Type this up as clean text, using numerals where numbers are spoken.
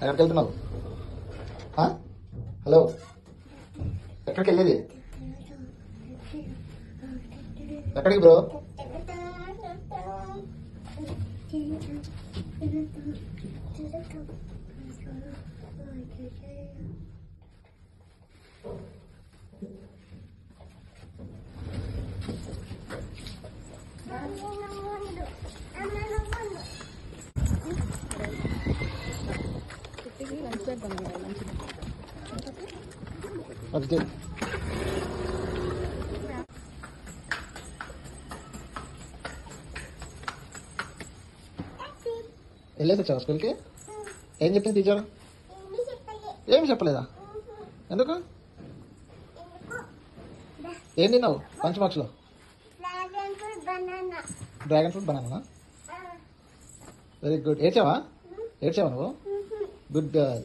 ఎక్కడికి వెళ్తున్నావు? హలో, ఎక్కడికి వెళ్ళేది? ఎక్కడికి బ్రో? ఓకే, వెళ్ళేసి వచ్చావా స్కూల్కి? ఏం చెప్పింది టీచర్? ఏమి చెప్పలేదా? ఎందుకు? ఏం తిన్నావు లంచ్ బాక్స్లో? Dragon fruit banana. Very good. ఏడ్చావా నువ్వు? Good girl.